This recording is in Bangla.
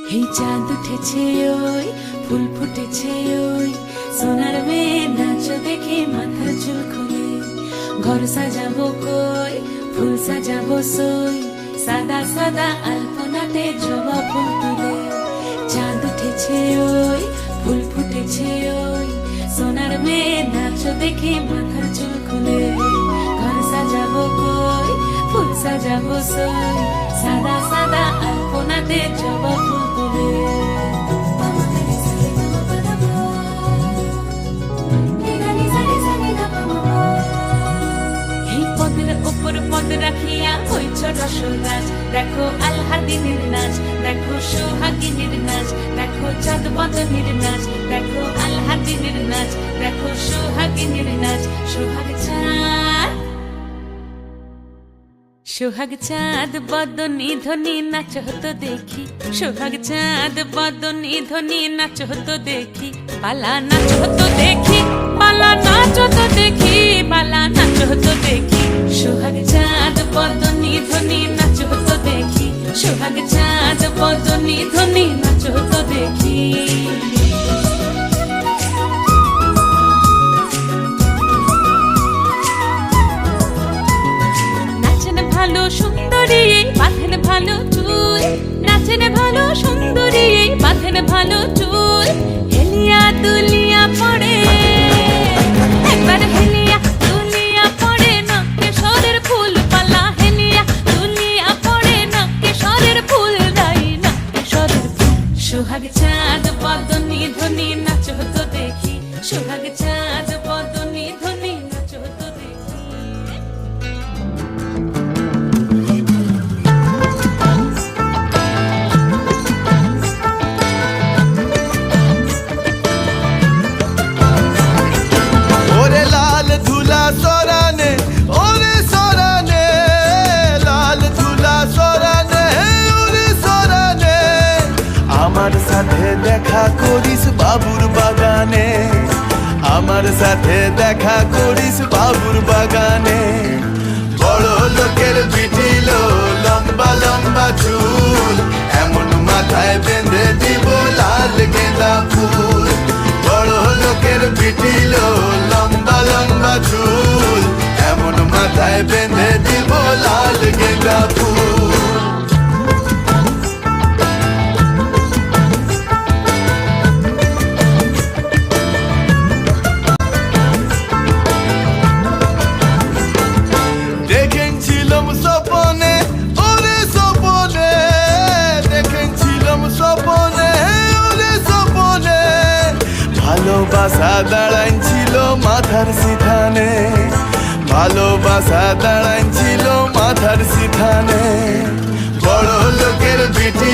এই চাঁদ উঠেছে ওই ফুল ফুটেছে ওই সোনার মেয়ে নাচ দেখে মাথার চুল খুলে ঘর সাজাবো কই ফুল সাজাবো সই সাদা সাদা আলপনাতে জবা ফুল তুলে চাঁদ উঠেছে ওই ফুল ফুটেছে ওই সোনার মেয়ে নাচ দেখে মাথার চুল খুলে ঘর সাজাবো কই ফুল সাজাবো সই সাদা সাদা আলপনাতে জবা ফুল তুলে উপর পদ রাখিয়া হইছ রসরাজ দেখো আলহাদিনের নাচ দেখো সোহাগিনীর নাচ দেখো চাঁদ বদনের নাচ দেখো আলহাদিনের নাচ দেখো সোহাগিনীর নাচ সোহাগ চাঁদ বদনী ধ্বনি নাচ হতো দেখি সোহাগ চাঁদ বদনী ধ্বনি নাচ হতো দেখি পালা নাচ হতো দেখি পালা নাচ হতো দেখি পালা নাচ হতো দেখি সোহাগ চাঁদ বদনী ধ্বনি নাচ হতো দেখি সোহাগ চাঁদ বদনী ধ্বনি নাচ হতো দেখি ভালো সুন্দরী বাঁধেন ভালো চুল নাচেন ভালো সুন্দরী বাঁধেন ভালো চুল হেলিয়া দুলিয়া পড়ে একবার হেলিয়া দুলিয়া পড়ে নকে সরের ফুল পালা হেলিয়া দুলিয়া পড়ে নকে সরের ফুল দাই নকে সরের ফুল সোহাগ চাঁদ বদনী ধ্বনি নাচ হতো দেখি সোহাগ চাঁদ বদনী ধ্বনি নাচ হতো দেখি আমার সাথে দেখা করিস বাবুর বাগানে আমার সাথে দেখা করিস বাবুর বাগানে বড় লোকের বিটিল লম্বা লম্বা চুল এমন মাথায় বেঁধে দিব লাল গেঁদা ফুল বড় লোকের বিটিল লম্বা লম্বা চুল এমন মাথায় বেঁধে দিব লাল গেঁদা ফুল ভালোবাসা দাঁড়াইছিল মাথার সিথানে ভালোবাসা দাঁড়াইছিল মাথার সিথানে বড় লোকের বিটি